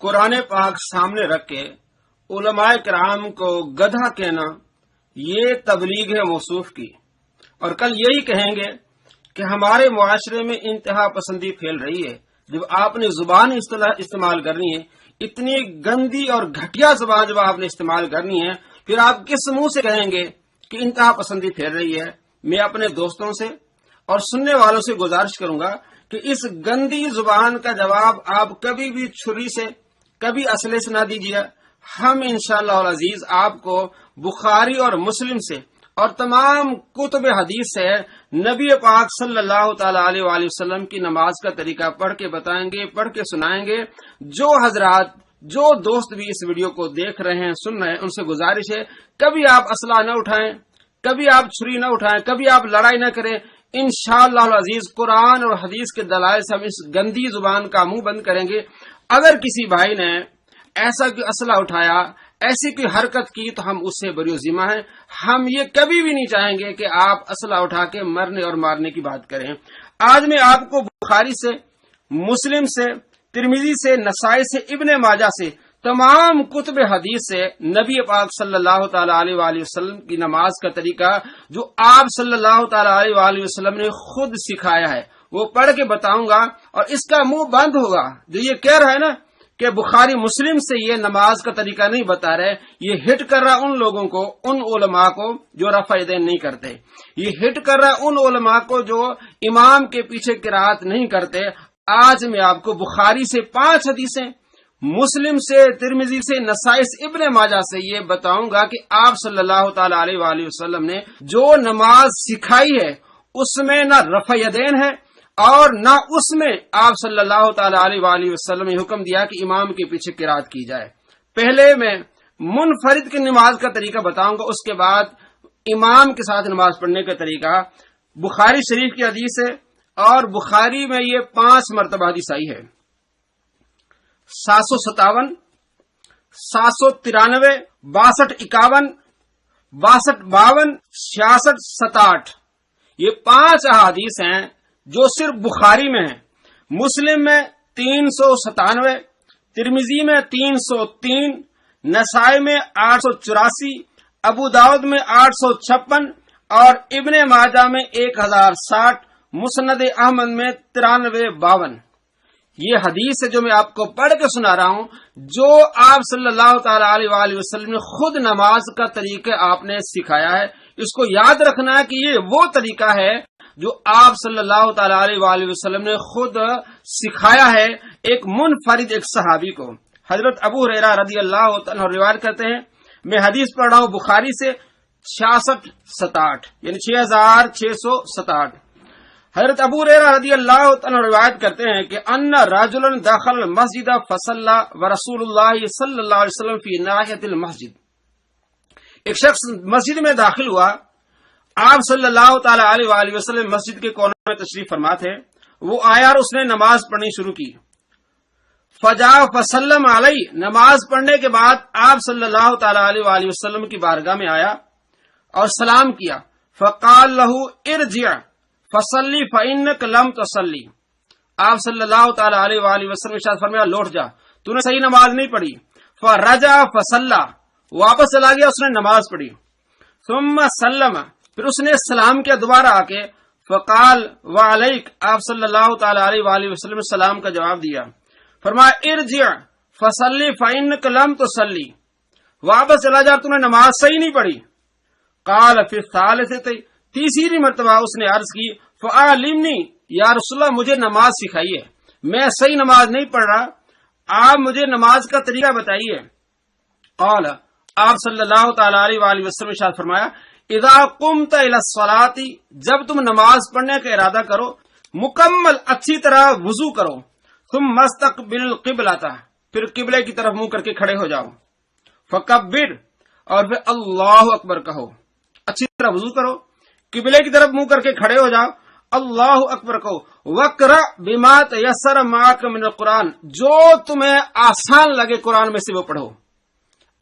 قرآن پاک سامنے رکھ کے علماء کرام کو گدھا کہنا یہ تبلیغ ہے موصوف کی، اور کل یہی کہیں گے کہ ہمارے معاشرے میں انتہا پسندی پھیل رہی ہے۔ جب آپ نے زبان استعمال کرنی ہے، اتنی گندی اور گھٹیا زبان جب آپ نے استعمال کرنی ہے، پھر آپ کس منہ سے کہیں گے کہ انتہا پسندی پھیل رہی ہے؟ میں اپنے دوستوں سے اور سننے والوں سے گزارش کروں گا کہ اس گندی زبان کا جواب آپ کبھی بھی چھری سے، کبھی اسلحے سے نہ دیجیے۔ ہم انشاءاللہ العزیز آپ کو بخاری اور مسلم سے اور تمام کتب حدیث سے نبی پاک صلی اللہ تعالی علیہ وآلہ وسلم کی نماز کا طریقہ پڑھ کے بتائیں گے، پڑھ کے سنائیں گے۔ جو حضرات، جو دوست بھی اس ویڈیو کو دیکھ رہے ہیں، سن رہے ہیں، ان سے گزارش ہے کبھی آپ اسلحہ نہ اٹھائیں، کبھی آپ چھری نہ اٹھائیں، کبھی آپ لڑائی نہ کریں۔ انشاءاللہ العزیز قرآن اور حدیث کے دلائل سے ہم اس گندی زبان کا منہ بند کریں گے۔ اگر کسی بھائی نے ایسا کوئی اسلحہ اٹھایا، ایسی کوئی حرکت کی، تو ہم اس سے بری ذمہ ہیں۔ ہم یہ کبھی بھی نہیں چاہیں گے کہ آپ اسلحہ اٹھا کے مرنے اور مارنے کی بات کریں۔ آج میں آپ کو بخاری سے، مسلم سے، ترمذی سے، نسائی سے، ابن ماجہ سے، تمام کتب حدیث سے نبی پاک صلی اللہ تعالی علیہ وآلہ وسلم کی نماز کا طریقہ جو آپ صلی اللہ تعالی علیہ وآلہ وسلم نے خود سکھایا ہے وہ پڑھ کے بتاؤں گا، اور اس کا منہ بند ہوگا جو یہ کہہ رہا ہے نا کہ بخاری مسلم سے یہ نماز کا طریقہ نہیں بتا رہے۔ یہ ہٹ کر رہا ان لوگوں کو، ان علماء کو جو رفع یدین نہیں کرتے، یہ ہٹ کر رہا ان علماء کو جو امام کے پیچھے قرات نہیں کرتے۔ آج میں آپ کو بخاری سے 5 حدیثیں، مسلم سے، ترمذی سے، نسائی سے، ابن ماجہ سے یہ بتاؤں گا کہ آپ صلی اللہ تعالی علیہ وآلہ وسلم نے جو نماز سکھائی ہے اس میں نہ رفع یدین ہے، اور نہ اس میں آپ صلی اللہ تعالی علیہ وآلہ وسلم نے حکم دیا کہ امام کے پیچھے قرات کی جائے۔ پہلے میں منفرد کی نماز کا طریقہ بتاؤں گا، اس کے بعد امام کے ساتھ نماز پڑھنے کا طریقہ بخاری شریف کی حدیث ہے، اور بخاری میں یہ 5 مرتبہ حدیث آئی ہے: 757، 793، 62، 51، 62، 52، 66، 67۔ یہ 5 احادیث ہیں جو صرف بخاری میں ہیں۔ مسلم میں 397، ترمذی میں 303، نسائی میں 884، ابو داؤد میں 856، اور ابن ماجہ میں 1060، مسند احمد میں 9352۔ یہ حدیث ہے جو میں آپ کو پڑھ کے سنا رہا ہوں، جو آپ صلی اللہ تعالی علیہ وآلہ وسلم نے خود نماز کا طریقہ آپ نے سکھایا ہے۔ اس کو یاد رکھنا ہے کہ یہ وہ طریقہ ہے جو آپ صلی اللہ تعالی علیہ وآلہ وسلم نے خود سکھایا ہے ایک منفرد ایک صحابی کو۔ حضرت ابو ہریرہ رضی اللہ عنہ روایت کرتے ہیں، میں حدیث پڑھ رہا ہوں بخاری سے 6667، یعنی 6667۔ حضرت ابو ہریرہ رضی اللہ عنہ روایت کرتے ہیں کہ ان رجلا دخل المسجد فصلى ورسول اللہ صلی اللہ علیہ وسلم فی ناحیۃ المسجد۔ ایک شخص مسجد میں داخل ہوا، آپ صلی اللہ تعالی علیہ وآلہ وسلم مسجد کے کونے میں تشریف فرما تھے، وہ آیا اور اس نے نماز پڑھنی شروع کی۔ فجاء فسلم علیہ، نماز پڑھنے کے بعد آپ صلی اللہ تعالی علیہ وآلہ وسلم کی بارگاہ میں آیا اور سلام کیا۔ فقال له ارجع فصلی فإنک لم تصلی، آپ صلی اللہ تعالی علیہ وآلہ وسلم ارشاد فرمایا لوٹ جا، تو نے صحیح نماز نہیں پڑھی۔ فرجع فصلی، واپس چلا گیا، اس نے نماز پڑھی۔ ثم سلم، پھر اس نے سلام کیا دوبارہ آ کے۔ فقال وعلیک، آپ صلی اللہ تعالی علیہ وآلہ وسلم نے سلام کا جواب دیا۔ فرمایا ارجع فصلی فإنک لم تصلی، واپس چلا جا، تو نے نماز صحیح نہیں پڑھی۔ قال فی الثالثۃ، تیسری مرتبہ اس نے عرض کی، فعلمنی یا رسول اللہ، مجھے نماز سکھائیے، میں صحیح نماز نہیں پڑھ رہا، آپ مجھے نماز کا طریقہ بتائیے۔ قال، آپ صلی اللہ تعالی علیہ وآلہ وسلم نے ارشاد فرمایا، اذا قمت الى الصلاۃ، جب تم نماز پڑھنے کا ارادہ کرو، مکمل اچھی طرح وضو کرو، ثم استقبل القبلۃ، پھر قبلے کی طرف منہ کر کے کھڑے ہو جاؤ، فکبر، اور پھر اللہ اکبر کہو، اچھی طرح وضو کرو، قبلے کی طرف منہ کر کے کھڑے ہو جاؤ، اللہ اکبر کہو، وقرأ بما تیسر معک من القرآن، جو تمہیں آسان لگے قرآن میں سے وہ پڑھو۔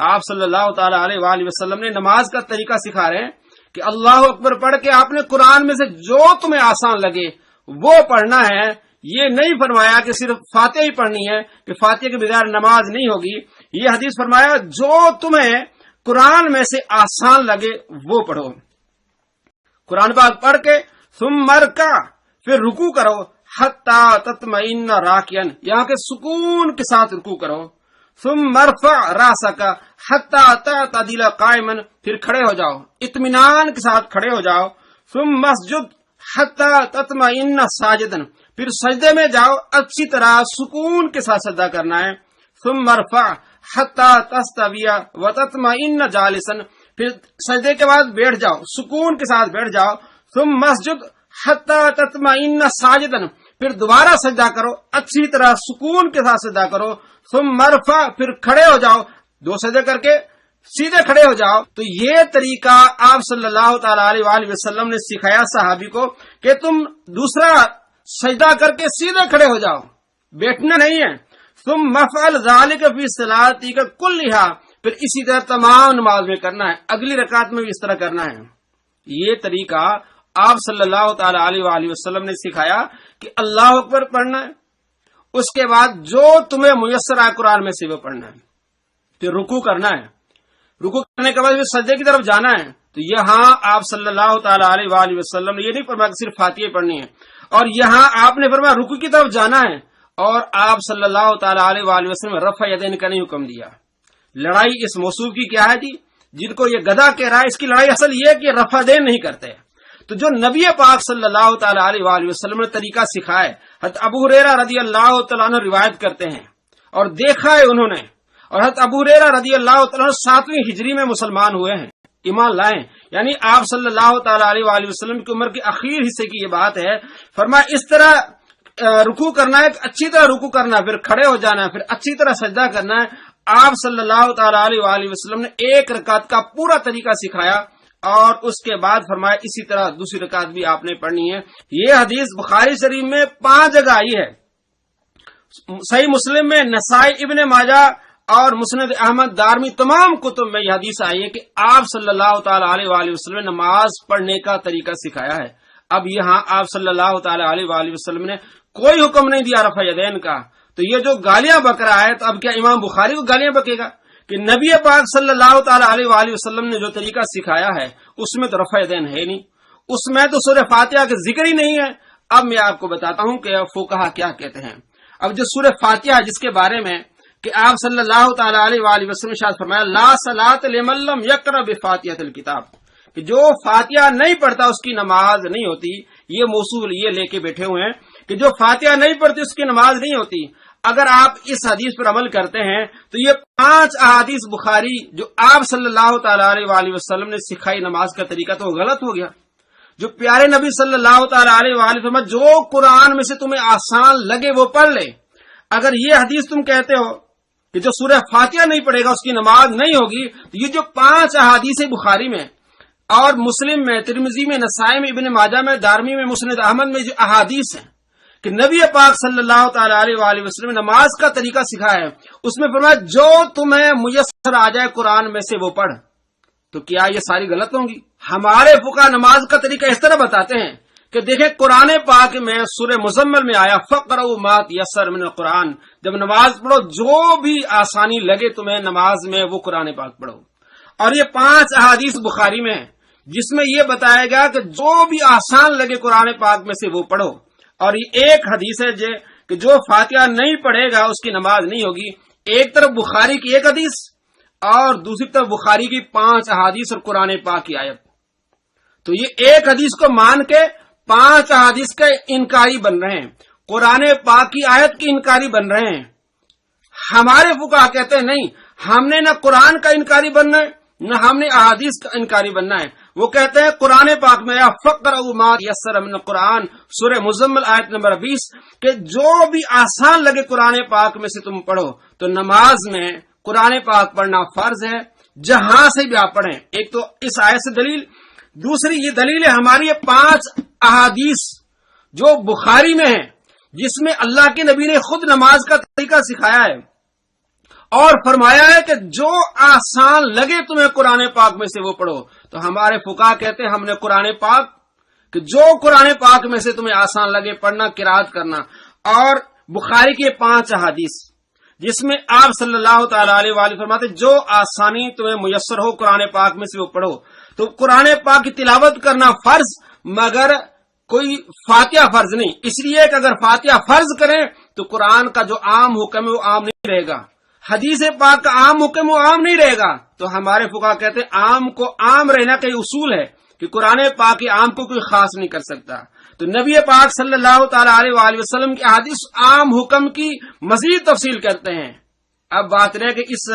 آپ صلی اللہ تعالی علیہ وآلہ وسلم نے نماز کا طریقہ سکھا رہے ہیں کہ اللہ اکبر پڑھ کے آپ نے قرآن میں سے جو تمہیں آسان لگے وہ پڑھنا ہے۔ یہ نہیں فرمایا کہ صرف فاتحہ ہی پڑھنی ہے، کہ فاتحہ کے بغیر نماز نہیں ہوگی. یہ حدیث فرمایا جو تمہیں قرآن میں سے آسان لگے وہ پڑھو. قرآن پاک پڑھ کے ثم ارکع، پھر رکوع کرو، حتی تطمئن راکعا، یہاں کے سکون کے ساتھ رکوع کرو. ثم ارفع راسک حتی تعتدل قائما، پھر کھڑے ہو جاؤ، اطمینان کے ساتھ کھڑے ہو جاؤ. ثم اسجد حتی تطمئن ساجدا، پھر سجدے میں جاؤ، اچھی طرح سکون کے ساتھ سجدہ کرنا ہے. ثم ارفع حتی تستوی وتطمئن جالسا، پھر سجدے کے بعد بیٹھ جاؤ، سکون کے ساتھ بیٹھ جاؤ. ثم اسجد حتی تطمئن ساجدا، پھر دوبارہ سجدہ کرو، اچھی طرح سکون کے ساتھ سجدہ کرو. ثم ارفع، پھر کھڑے ہو جاؤ، 2 سجدے کر کے سیدھے کھڑے ہو جاؤ. تو یہ طریقہ آپ صلی اللہ تعالی علیہ وآلہ وسلم نے سکھایا صحابی کو کہ تم دوسرا سجدہ کر کے سیدھے کھڑے ہو جاؤ، بیٹھنا نہیں ہے. ثم افعل ذلك فی صلاتک کلھا، پھر اسی طرح تمام نماز میں کرنا ہے، اگلی رکعت میں بھی اس طرح کرنا ہے. یہ طریقہ آپ صلی اللہ تعالی علیہ وآلہ وسلم نے سکھایا کہ اللہ اکبر پڑھنا ہے، اس کے بعد جو تمہیں میسر آئے قرآن میں سے وہ پڑھنا ہے، پھر رکوع کرنا ہے، رکوع کرنے کے بعد پھر سجدے کی طرف جانا ہے. تو یہاں آپ صلی اللہ تعالی علیہ وآلہ وسلم نے یہ نہیں فرمایا کہ صرف فاتحہ پڑھنی ہے، اور یہاں آپ نے فرمایا رکوع کی طرف جانا ہے، اور آپ صلی اللہ تعالی علیہ وآلہ وسلم نے رفع یدین کا نہیں حکم دیا. لڑائی اس موصوف کی کیا ہے جی؟ جن کو یہ گدھا کہہ رہا ہے، اس کی لڑائی اصل یہ ہے کہ رفع دین نہیں کرتے. تو جو نبی پاک صلی اللہ تعالی علیہ وآلہ وسلم نے طریقہ سکھایا ہے، حضرت ابو ہریرہ رضی اللہ تعالیٰ عنہ روایت کرتے ہیں اور دیکھا ہے انہوں نے، اور حضرت ابو ہریرہ رضی اللہ تعالیٰ عنہ 7ویں ہجری میں مسلمان ہوئے ہیں، ایمان لائیں، یعنی آپ صلی اللہ تعالی علیہ وآلہ وسلم کی عمر کے آخر حصے کی یہ بات ہے. فرمایا اس طرح رکوع کرنا ہے، اچھی طرح رکوع کرنا ہے، پھر کھڑے ہو جانا ہے، پھر اچھی طرح سجدہ کرنا ہے. آپ صلی اللہ تعالی علیہ وآلہ وسلم نے ایک رکعت کا پورا طریقہ سکھایا، اور اس کے بعد فرمایا اسی طرح دوسری رکعت بھی آپ نے پڑھنی ہے. یہ حدیث بخاری شریف میں 5 جگہ آئی ہے، صحیح مسلم میں، نسائی، ابن ماجہ اور مسند احمد، دارمی، تمام کتب میں یہ حدیث آئی ہے کہ آپ صلی اللہ تعالی علیہ وآلہ وسلم نے نماز پڑھنے کا طریقہ سکھایا ہے. اب یہاں آپ صلی اللہ تعالی علیہ وآلہ وسلم نے کوئی حکم نہیں دیا رفع یدین کا. تو یہ جو گالیاں بک رہا ہے، تو اب کیا امام بخاری کو گالیاں بکے گا کہ نبی پاک صلی اللہ تعالی علیہ وآلہ وسلم نے جو طریقہ سکھایا ہے اس میں تو رفع یدین ہے نہیں، اس میں تو سورہ فاتحہ کا ذکر ہی نہیں ہے. اب میں آپ کو بتاتا ہوں کہ فقہا کیا کہتے ہیں. اب جو سورہ فاتحہ جس کے بارے میں کہ آپ صلی اللہ تعالی علیہ وآلہ وسلم نے شاید فرمایا لا صلاۃ لمن لم یقرأ بفاتحۃ الکتاب، کہ جو فاتحہ نہیں پڑھتا اس کی نماز نہیں ہوتی. یہ موصول یہ لے کے بیٹھے ہوئے ہیں کہ جو فاتحہ نہیں پڑھتی اس کی نماز نہیں ہوتی. اگر آپ اس حدیث پر عمل کرتے ہیں تو یہ 5 احادیث بخاری جو آپ صلی اللہ تعالی علیہ وآلہ وسلم نے سکھائی نماز کا طریقہ تو غلط ہو گیا. جو پیارے نبی صلی اللہ تعالی علیہ وآلہ وسلم جو قرآن میں سے تمہیں آسان لگے وہ پڑھ لے، اگر یہ حدیث تم کہتے ہو کہ جو سورہ فاتحہ نہیں پڑھے گا اس کی نماز نہیں ہوگی، تو یہ جو 5 احادیث بخاری میں اور مسلم میں، ترمذی میں، نسائی میں، ابن ماجہ میں، دارمی میں، مسند احمد میں جو احادیث ہیں کہ نبی پاک صلی اللہ تعالی علیہ وآلہ وسلم نے نماز کا طریقہ سکھایا ہے، اس میں فرمایا جو تمہیں میسر آ جائے قرآن میں سے وہ پڑھ. تو کیا یہ ساری غلط ہوں گی؟ ہمارے فقہا نماز کا طریقہ اس طرح بتاتے ہیں کہ دیکھیں قرآن پاک میں سورہ مزمل میں آیا فقرؤوا ما تیسر من القرآن، جب نماز پڑھو جو بھی آسانی لگے تمہیں نماز میں وہ قرآن پاک پڑھو. اور یہ 5 احادیث بخاری میں ہے جس میں یہ بتایا گیا کہ جو بھی آسان لگے قرآن پاک میں سے وہ پڑھو. اور یہ ایک حدیث ہے کہ جو فاتحہ نہیں پڑھے گا اس کی نماز نہیں ہوگی. ایک طرف بخاری کی ایک حدیث اور دوسری طرف بخاری کی 5 احادیث اور قرآن پاک کی آیت. تو یہ ایک حدیث کو مان کے 5 احادیث کا انکاری بن رہے ہیں، قرآن پاک کی آیت کی انکاری بن رہے ہیں. ہمارے فقہا کہتے ہیں نہیں، ہم نے نہ قرآن کا انکاری بننا ہے نہ ہم نے احادیث کا انکاری بننا ہے. وہ کہتے ہیں قرآن پاک میں فقرؤوا ما تیسر من القرآن، سورہ مزمل آیت نمبر 20، کہ جو بھی آسان لگے قرآن پاک میں سے تم پڑھو. تو نماز میں قرآن پاک پڑھنا فرض ہے، جہاں سے بھی آپ پڑھیں. ایک تو اس آیت سے دلیل، دوسری یہ دلیل ہے ہماری یہ 5 احادیث جو بخاری میں ہیں جس میں اللہ کے نبی نے خود نماز کا طریقہ سکھایا ہے اور فرمایا ہے کہ جو آسان لگے تمہیں قرآن پاک میں سے وہ پڑھو. تو ہمارے فقہا کہتے ہیں ہم نے قرآن پاک کہ جو قرآن پاک میں سے تمہیں آسان لگے پڑھنا، قرات کرنا، اور بخاری کے 5 احادیث جس میں آپ صلی اللہ تعالی علیہ وآلہ فرماتے جو آسانی تمہیں میسر ہو قرآن پاک میں سے وہ پڑھو. تو قرآن پاک کی تلاوت کرنا فرض، مگر کوئی فاتحہ فرض نہیں، اس لیے کہ اگر فاتحہ فرض کریں تو قرآن کا جو عام حکم ہے وہ عام نہیں رہے گا، حدیث پاک کا عام حکم وہ عام نہیں رہے گا. تو ہمارے فقہا کہتے ہیں عام کو عام رہنا کا یہ اصول ہے کہ قرآن پاک کے عام کو کوئی خاص نہیں کر سکتا. تو نبی پاک صلی اللہ تعالی علیہ وآلہ وسلم کی احادیث عام حکم کی مزید تفصیل کرتے ہیں. اب بات رہے کہ اس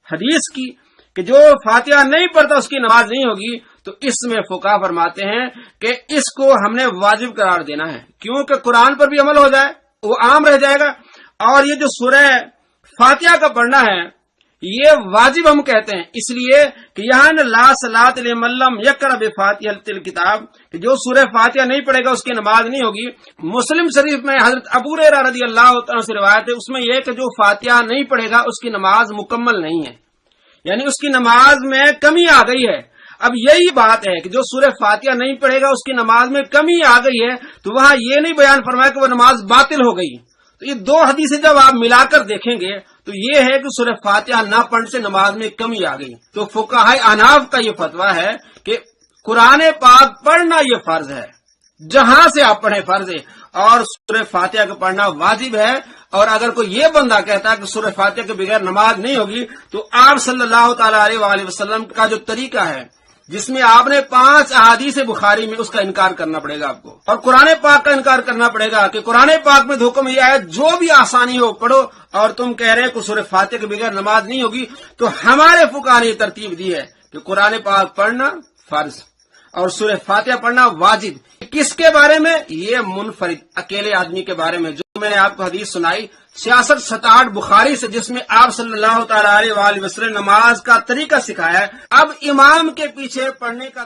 حدیث کی کہ جو فاتحہ نہیں پڑھتا اس کی نماز نہیں ہوگی، تو اس میں فقہا فرماتے ہیں کہ اس کو ہم نے واجب قرار دینا ہے، کیونکہ قرآن پر بھی عمل ہو جائے وہ عام رہ جائے گا، اور یہ جو سورہ فاتحہ کا پڑھنا ہے یہ واجب ہم کہتے ہیں اس لیے کہ یہاں لا صلاۃ لمن لم یقرأ بفاتحۃ الکتاب کہ جو سورہ فاتحہ نہیں پڑھے گا اس کی نماز نہیں ہوگی. مسلم شریف میں حضرت ابو ہریرہ رضی اللہ عنہ سے روایت ہے، اس میں یہ کہ جو فاتحہ نہیں پڑھے گا اس کی نماز مکمل نہیں ہے، یعنی اس کی نماز میں کمی آ گئی ہے. اب یہی بات ہے کہ جو سورہ فاتحہ نہیں پڑھے گا اس کی نماز میں کمی آ گئی ہے، تو وہاں یہ نہیں بیان فرمایا کہ وہ نماز باطل ہو گئی. تو یہ دو حدیثیں جب آپ ملا کر دیکھیں گے تو یہ ہے کہ سورہ فاتحہ نہ پڑھنے سے نماز میں کمی آ گئی. تو فقہائے احناف کا یہ فتویٰ ہے کہ قرآن پاک پڑھنا یہ فرض ہے، جہاں سے آپ پڑھیں فرض ہے، اور سورہ فاتحہ کا پڑھنا واجب ہے. اور اگر کوئی یہ بندہ کہتا ہے کہ سورہ فاتحہ کے بغیر نماز نہیں ہوگی، تو آپ صلی اللہ تعالی علیہ وآلہ وسلم کا جو طریقہ ہے جس میں آپ نے 5 احادیث بخاری میں، اس کا انکار کرنا پڑے گا آپ کو، اور قرآن پاک کا انکار کرنا پڑے گا کہ قرآن پاک میں حکم یہ ہے جو بھی آسانی ہو پڑھو، اور تم کہہ رہے کہ سورہ فاتحہ کے بغیر نماز نہیں ہوگی. تو ہمارے فقہا نے یہ ترتیب دی ہے کہ قرآن پاک پڑھنا فرض اور سورہ فاتحہ پڑھنا واجب. کس کے بارے میں؟ یہ منفرد اکیلے آدمی کے بارے میں، جو میں نے آپ کو حدیث سنائی 66-67 بخاری سے، جس میں آپ صلی اللہ تعالی علیہ وآلہ وسلم نماز کا طریقہ سکھایا ہے. اب امام کے پیچھے پڑھنے کا